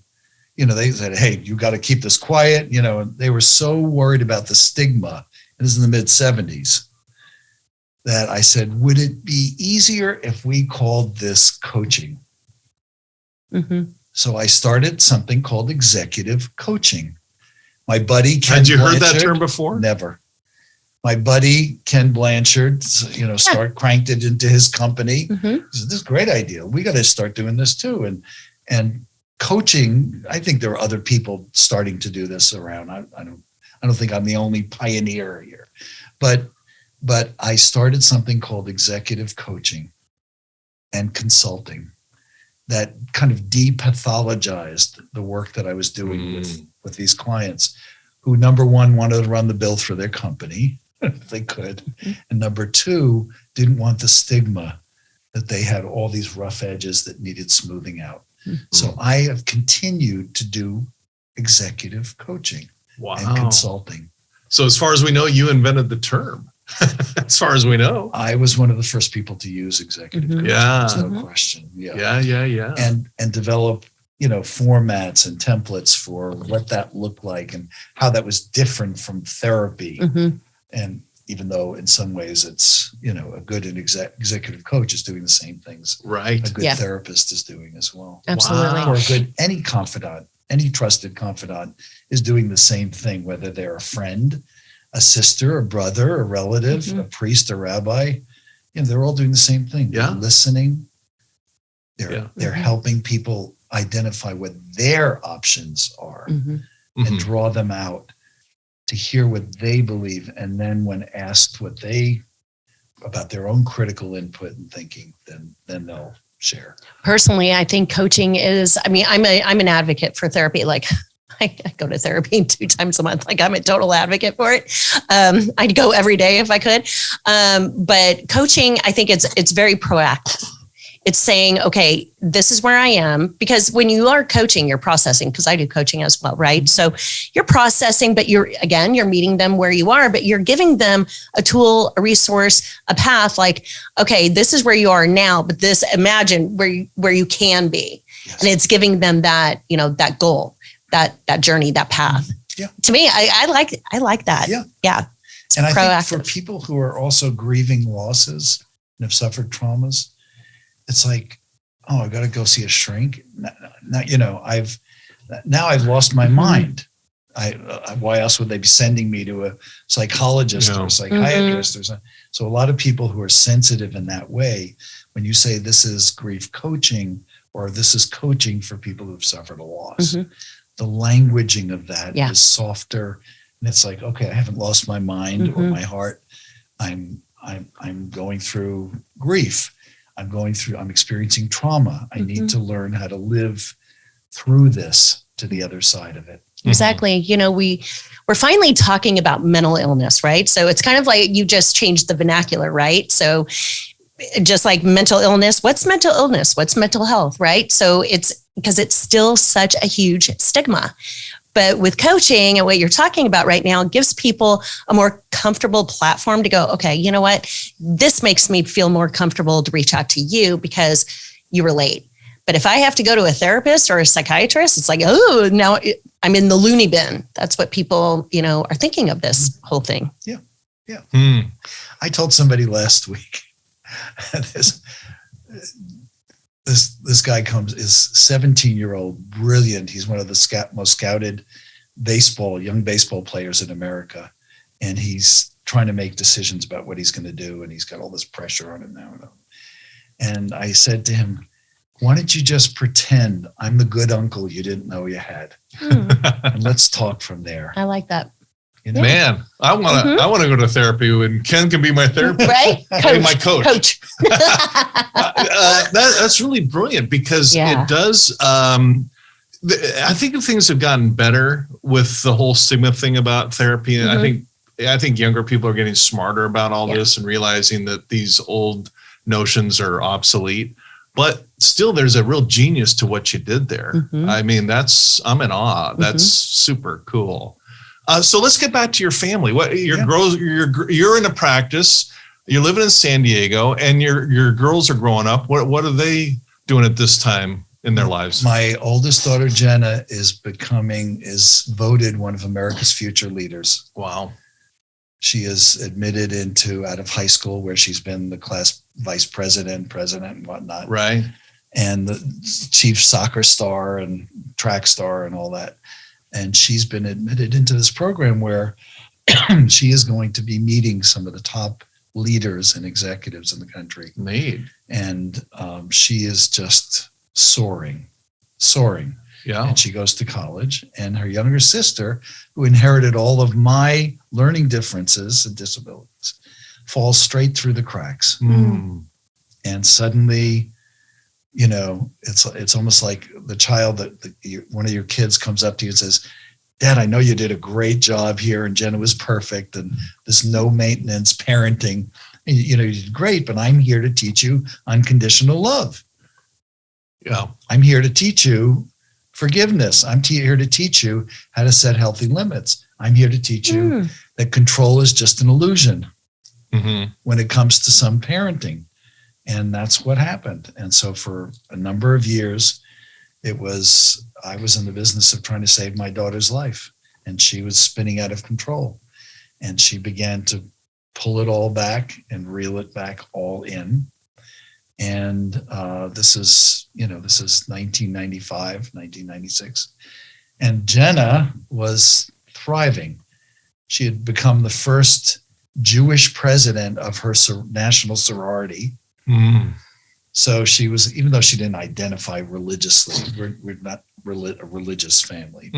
they said, "Hey, you got to keep this quiet." And they were so worried about the stigma. It was in the mid 70s that I said, "Would it be easier if we called this coaching?" So I started something called executive coaching. My buddy, Ken Had you Blanchard, heard that term before? Never. My buddy, Ken Blanchard, cranked it into his company. He said, "This is a great idea. We got to start doing this too." And coaching, I think there are other people starting to do this around. I don't think I'm the only pioneer here, but I started something called executive coaching and consulting that kind of depathologized the work that I was doing with these clients who, number one, wanted to run the bill for their company if they could, and number two, didn't want the stigma that they had all these rough edges that needed smoothing out. So I have continued to do executive coaching and consulting. So as far as we know, you invented the term. As far as we know, I was one of the first people to use executive coaching. Yeah, There's no question. Yeah. And develop, formats and templates for what that looked like and how that was different from therapy. And even though in some ways it's, a good executive coach is doing the same things. Right. A good therapist is doing as well. Absolutely. Or any confidant, any trusted confidant is doing the same thing, whether they're a friend, a sister, a brother, a relative, a priest, a rabbi. They're all doing the same thing. Yeah. They're listening. They're helping people identify what their options are and draw them out to hear what they believe. And then when asked about their own critical input and thinking, then they'll share. Personally, I think coaching is, I'm an advocate for therapy. Like I go to therapy 2 times a month. Like I'm a total advocate for it. I'd go every day if I could. But coaching, I think it's very proactive. It's saying, okay, this is where I am. Because when you are coaching, you're processing, because I do coaching as well, right? So you're processing, but you're meeting them where you are, but you're giving them a tool, a resource, a path, like, okay, this is where you are now, but imagine where you can be. Yes. And it's giving them that, that goal, that journey, that path. Yeah. To me, I like that. Yeah. Yeah. And I think for people who are also grieving losses and have suffered traumas, it's like, I got to go see a shrink. Now, I've lost my mind. Why else would they be sending me to a psychologist or a psychiatrist? So a lot of people who are sensitive in that way, when you say this is grief coaching or this is coaching for people who've suffered a loss, the languaging of that is softer. And it's like, okay, I haven't lost my mind or my heart. I'm going through grief. I'm experiencing trauma. I need to learn how to live through this to the other side of it. Exactly. We're finally talking about mental illness, right? So it's kind of like you just changed the vernacular, right? So just like mental illness, what's mental illness? What's mental health, right? So it's because it's still such a huge stigma. But with coaching and what you're talking about right now, it gives people a more comfortable platform to go, okay, you know what? This makes me feel more comfortable to reach out to you because you relate. But if I have to go to a therapist or a psychiatrist, it's like, oh, now I'm in the loony bin. That's what people, are thinking of this whole thing. Yeah. Yeah. I told somebody last week, this guy is 17-year-old, brilliant. He's one of the most scouted young baseball players in America. And he's trying to make decisions about what he's going to do. And he's got all this pressure on him now. And I said to him, why don't you just pretend I'm the good uncle you didn't know you had? And let's talk from there. I like that. Man, I want to go to therapy when Ken can be my therapist. Right? My coach. That's really brilliant because it does. I think things have gotten better with the whole stigma thing about therapy. And I think younger people are getting smarter about all this and realizing that these old notions are obsolete. But still, there's a real genius to what you did there. I mean, I'm in awe. That's super cool. So let's get back to your family. You're in a practice. You're living in San Diego, and your girls are growing up. What are they doing at this time in their lives? My oldest daughter Jenna is voted one of America's future leaders. Wow. She is admitted out of high school where she's been the class vice president, and whatnot. Right. And the chief soccer star and track star and all that. And she's been admitted into this program where she is going to be meeting some of the top leaders and executives in the country. Neat. And she is just soaring. Yeah. And she goes to college, and her younger sister, who inherited all of my learning differences and disabilities, falls straight through the cracks. Mm. And suddenly, it's almost like the child that one of your kids comes up to you and says, Dad, I know you did a great job here, and Jenna was perfect, and this no maintenance parenting, and, you did great, but I'm here to teach you unconditional love. Yeah. I'm here to teach you forgiveness. I'm here to teach you how to set healthy limits. I'm here to teach you that control is just an illusion when it comes to some parenting. And that's what happened. And so for a number of years, I was in the business of trying to save my daughter's life, and she was spinning out of control. And she began to pull it all back and reel it back all in. And this is 1995, 1996. And Jenna was thriving. She had become the first Jewish president of her national sorority. Mm. So she was, even though she didn't identify religiously, we're not a religious family,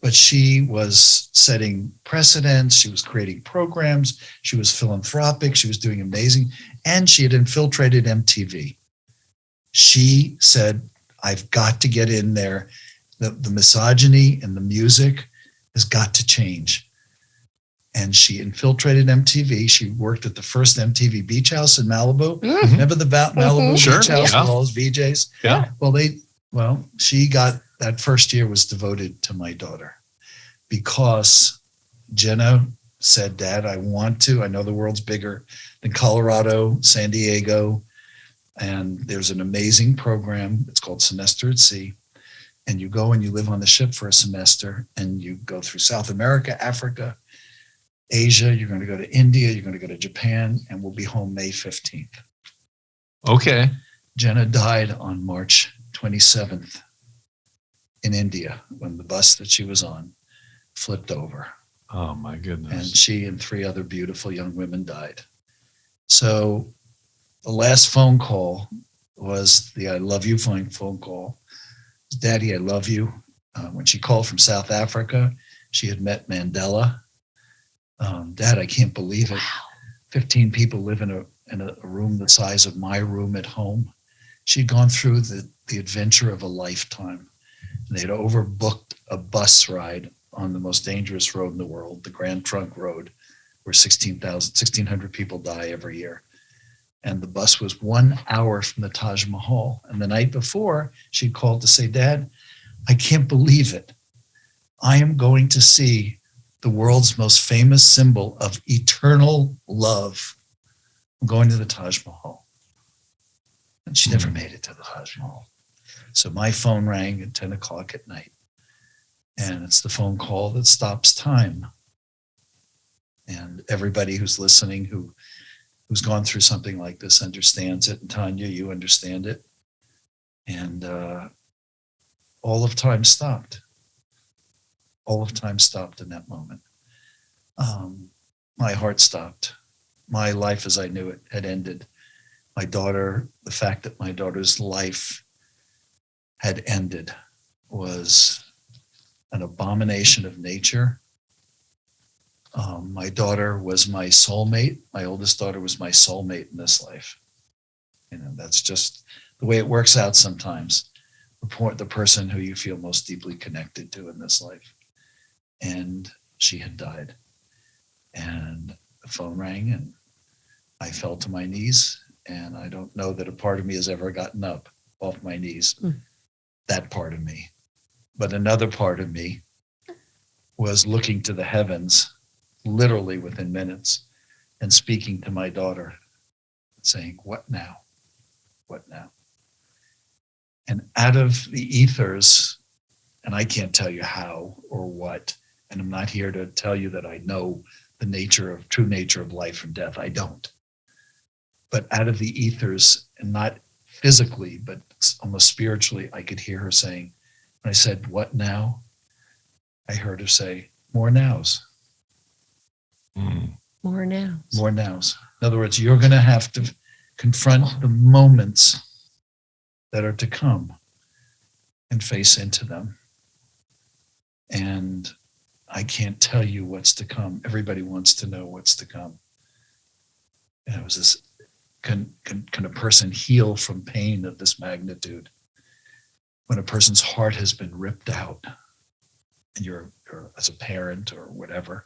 but she was setting precedents. She was creating programs. She was philanthropic. She was doing amazing. And she had infiltrated MTV. She said, I've got to get in there. The misogyny and the music has got to change. And she infiltrated MTV. She worked at the first MTV Beach House in Malibu. Remember the Malibu Beach House with all those VJs? Yeah. Well, she got, that first year was devoted to my daughter, because Jenna said, Dad, I know the world's bigger than Colorado, San Diego, and there's an amazing program. It's called Semester at Sea. And you go and you live on the ship for a semester, and you go through South America, Africa, Asia. You're going to go to India. You're going to go to Japan, and we'll be home May 15th. Okay. Jenna died on March 27th in India when the bus that she was on flipped over. Oh, my goodness. And she and 3 other beautiful young women died. So the last phone call was the I love you phone call. Daddy, I love you. When she called from South Africa, she had met Mandela. Dad, I can't believe it. 15 people live in a room the size of my room at home. She'd gone through the adventure of a lifetime. They'd overbooked a bus ride on the most dangerous road in the world, the Grand Trunk Road, where 1,600 people die every year. And the bus was 1 hour from the Taj Mahal. And the night before, she called to say, Dad, I can't believe it. I am going to see the world's most famous symbol of eternal love. I'm going to the Taj Mahal. And she never made it to the Taj Mahal. So my phone rang at 10 o'clock at night. And it's the phone call that stops time. And everybody who's listening, who's gone through something like this understands it. And Tanya, you understand it. And all of time stopped. All of time stopped in that moment. My heart stopped. My life as I knew it had ended. My daughter, the fact that my daughter's life had ended was an abomination of nature. My daughter was my soulmate. My oldest daughter was my soulmate in this life. That's just the way it works out sometimes. The person who you feel most deeply connected to in this life. And she had died. And the phone rang, and I fell to my knees. And I don't know that a part of me has ever gotten up off my knees. That part of me. But another part of me was looking to the heavens, literally within minutes, and speaking to my daughter, saying, what now? What now? And out of the ethers, and I can't tell you how or what, and I'm not here to tell you that I know the true nature of life and death. I don't. But out of the ethers, and not physically, but almost spiritually, I could hear her saying, when I said, what now? I heard her say, more nows. More nows. More nows. In other words, you're going to have to confront the moments that are to come. and face into them. And I can't tell you what's to come. Everybody wants to know what's to come. And it was this, can a person heal from pain of this magnitude? When a person's heart has been ripped out, and you're as a parent or whatever,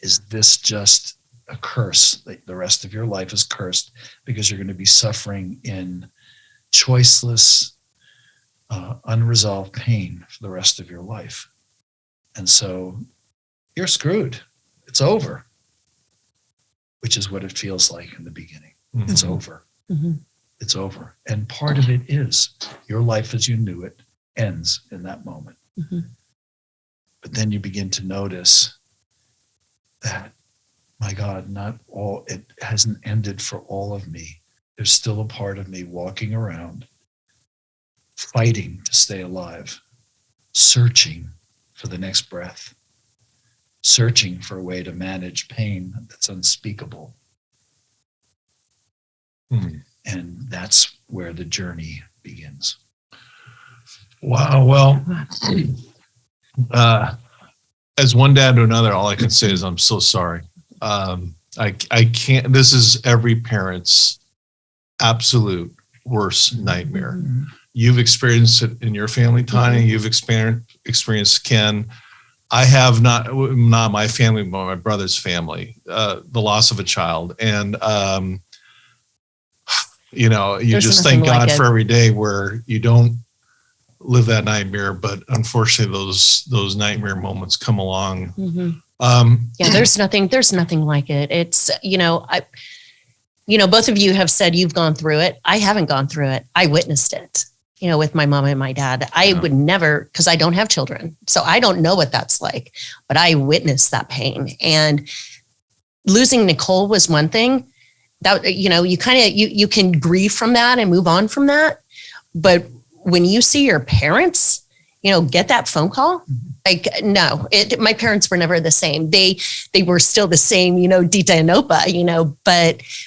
is this just a curse? Like the rest of your life is cursed because you're going to be suffering in choiceless, unresolved pain for the rest of your life. And so you're screwed. It's over, which is what it feels like in the beginning. Mm-hmm. It's over. Mm-hmm. It's over. And part of it is your life as you knew it ends in that moment. Mm-hmm. But then you begin to notice that, my God, not all, it hasn't ended for all of me. There's still a part of me walking around, fighting to stay alive, searching for the next breath, searching for a way to manage pain that's unspeakable. Mm. And that's where the journey begins. Wow. Well, as one dad to another, all I can say is I'm so sorry. I can't, this is every parent's absolute worst nightmare. Mm-hmm. You've experienced it in your family, Tanya. Mm-hmm. You've experienced Ken. I have not my family, but my brother's family, the loss of a child. And, you There's just thank God for every day where you don't live that nightmare, but unfortunately those nightmare moments come along. Mm-hmm. There's nothing like it. It's, both of you have said you've gone through it. I haven't gone through it. I witnessed it, with my mom and my dad. I would never, because I don't have children. So I don't know what that's like, but I witnessed that pain. And losing Nicole was one thing that, you can grieve from that and move on from that. But when you see your parents, get that phone call, like, no, my parents were never the same. They were still the same, Dita and Opa,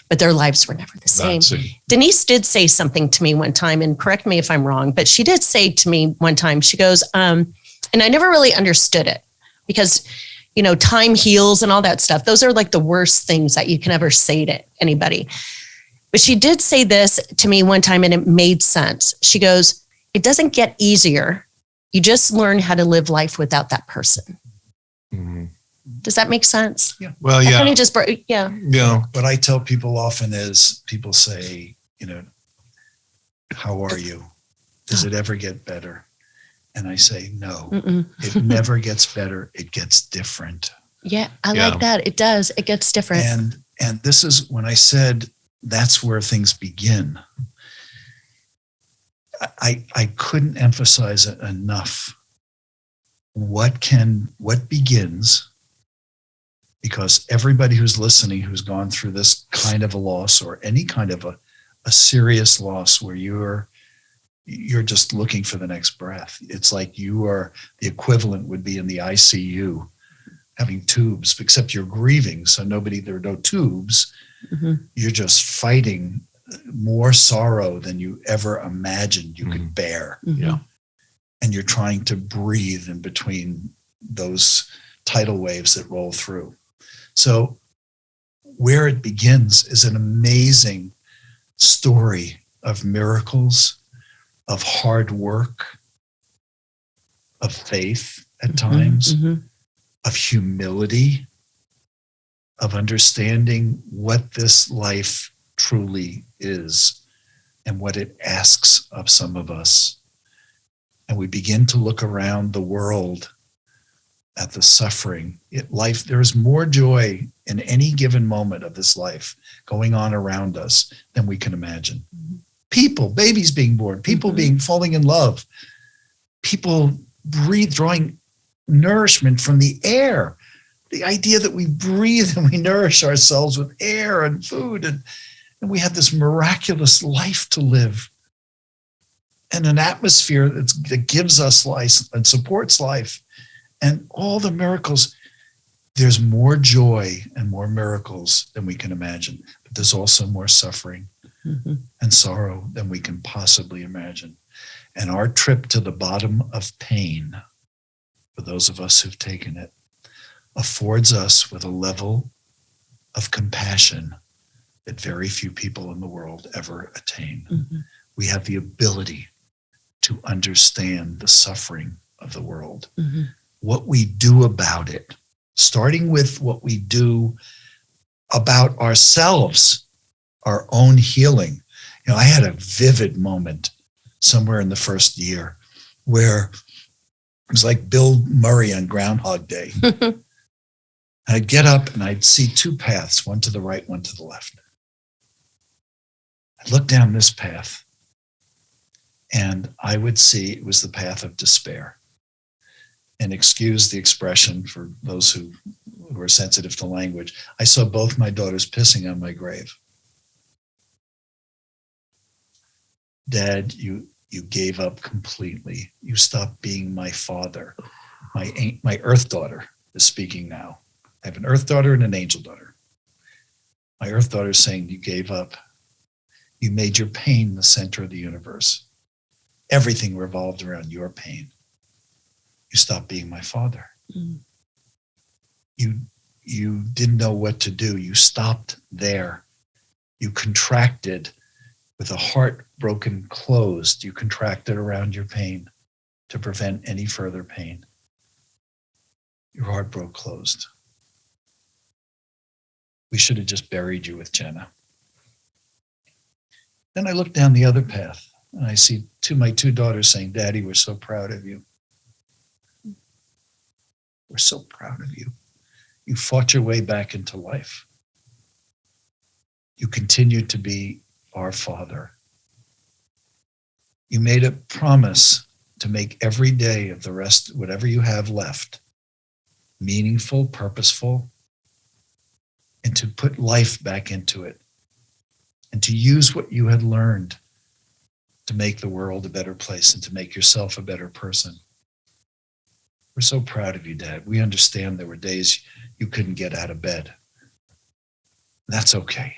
but their lives were never the same. Denise did say something to me one time, and correct me if I'm wrong, but she did say to me one time, she goes, and I never really understood it because, time heals and all that stuff. Those are like the worst things that you can ever say to anybody. But she did say this to me one time, and it made sense. She goes, it doesn't get easier. You just learn how to live life without that person. Mm-hmm. Does that make sense? Yeah. Well, yeah. What I tell people often is people say, how are you? Does it ever get better? And I say, no, it never gets better. It gets different. Yeah, I like that. It does. It gets different. And this is when I said, that's where things begin. I couldn't emphasize it enough. What begins, because everybody who's listening, who's gone through this kind of a loss or any kind of a serious loss where you're just looking for the next breath. It's like you are, the equivalent would be in the ICU having tubes, except you're grieving. So there are no tubes. Mm-hmm. You're just fighting more sorrow than you ever imagined you could bear. Mm-hmm. Yeah. And you're trying to breathe in between those tidal waves that roll through. So where it begins is an amazing story of miracles, of hard work, of faith at times, of humility, of understanding what this life truly is and what it asks of some of us. And we begin to look around the world at the suffering. There is more joy in any given moment of this life going on around us than we can imagine. Mm-hmm. People, babies being born, people falling in love, people drawing nourishment from the air. The idea that we breathe and we nourish ourselves with air and food, and we have this miraculous life to live, and an atmosphere that gives us life and supports life, and all the miracles. There's more joy and more miracles than we can imagine, but there's also more suffering and sorrow than we can possibly imagine. And our trip to the bottom of pain, for those of us who've taken it, affords us with a level of compassion that very few people in the world ever attain. Mm-hmm. We have the ability to understand the suffering of the world. Mm-hmm. What we do about it, starting with what we do about ourselves, our own healing. You know, I had a vivid moment somewhere in the first year where it was like Bill Murray on Groundhog Day. I'd get up and I'd see two paths, one to the right, one to the left. I'd look down this path and I would see it was the path of despair. And excuse the expression for those who are sensitive to language, I saw both my daughters pissing on my grave. Dad, you gave up completely. You stopped being my father. My earth daughter is speaking now. I have an earth daughter and an angel daughter. My earth daughter is saying, you gave up. You made your pain the center of the universe. Everything revolved around your pain. You stopped being my father. Mm. You didn't know what to do. You stopped there. You contracted with a heart broken closed. You contracted around your pain to prevent any further pain. Your heart broke closed. We should have just buried you with Jenna. Then I look down the other path and I see my two daughters saying, Daddy, we're so proud of you. We're so proud of you. You fought your way back into life. You continued to be our Father. You made a promise to make every day of the rest, whatever you have left, meaningful, purposeful, and to put life back into it, and to use what you had learned to make the world a better place and to make yourself a better person. We're so proud of you, Dad. We understand there were days you couldn't get out of bed. That's okay.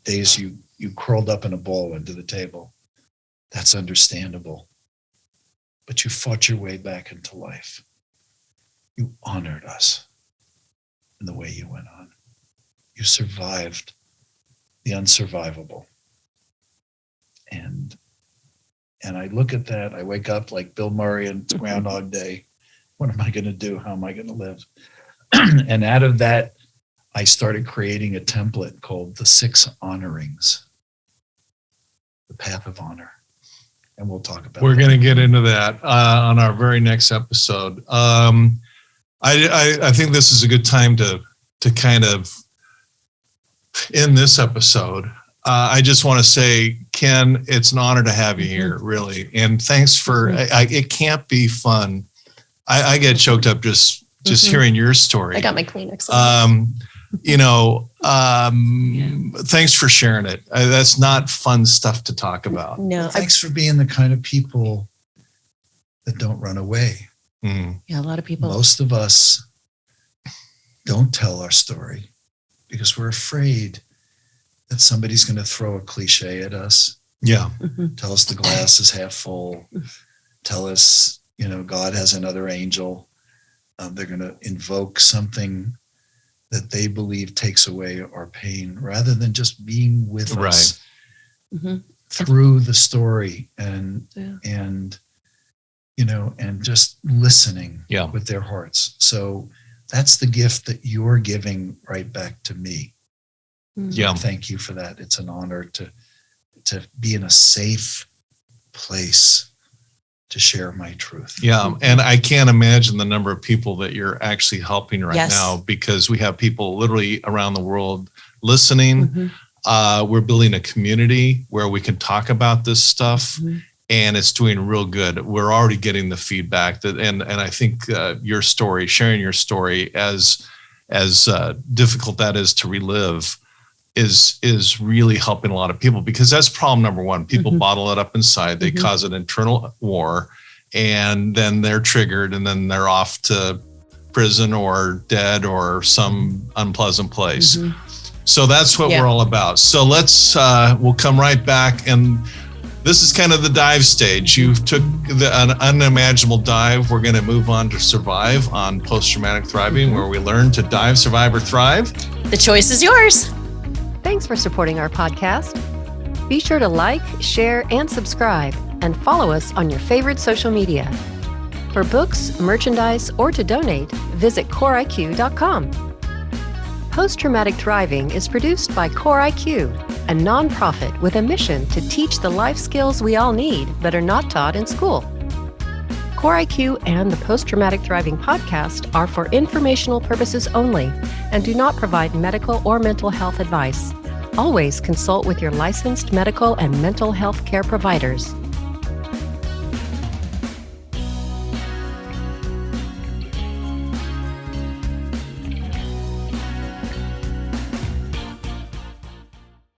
Days you curled up in a ball under the table. That's understandable. But you fought your way back into life. You honored us in the way you went on. You survived the unsurvivable. And I look at that, I wake up like Bill Murray and it's Groundhog Day. What am I going to do? How am I going to live? And out of that, I started creating a template called the 6 honorings, the path of honor. And we'll talk about We're going to get into that on our very next episode. I think this is a good time to kind of end this episode. I just want to say, Ken, it's an honor to have you here, really. And thanks for, it can't be fun. I get choked up just hearing your story. I got my Kleenex. Thanks for sharing it. That's not fun stuff to talk about. No. Thanks for being the kind of people that don't run away. Mm. Yeah, a lot of people. Most of us don't tell our story because we're afraid that somebody's going to throw a cliche at us. Yeah. Mm-hmm. Tell us the glass is half full. Tell us, God has another angel. They're going to invoke something that they believe takes away our pain rather than just being with us through the story and just listening with their hearts. So that's the gift that you're giving right back to me. Yeah. Thank you for that. It's an honor to be in a safe place to share my truth. Yeah. And I can't imagine the number of people that you're actually helping right now, because we have people literally around the world listening. We're building a community where we can talk about this stuff and it's doing real good. We're already getting the feedback that, and I think your story, sharing your story, as difficult that is to relive, is really helping a lot of people, because that's problem number one. People bottle it up inside. They cause an internal war, and then they're triggered, and then they're off to prison or dead or some unpleasant place. So that's what we're all about. So we'll come right back. And this is kind of the dive stage. You took an unimaginable dive. We're going to move on to survive on post-traumatic thriving, where we learn to dive, survive, or thrive. The choice is yours. Thanks for supporting our podcast. Be sure to like, share, and subscribe, and follow us on your favorite social media. For books, merchandise, or to donate, visit CoreIQ.com. Post-Traumatic Thriving is produced by CoreIQ, a nonprofit with a mission to teach the life skills we all need but are not taught in school. CoreIQ and the Post-Traumatic Thriving podcast are for informational purposes only and do not provide medical or mental health advice. Always consult with your licensed medical and mental health care providers.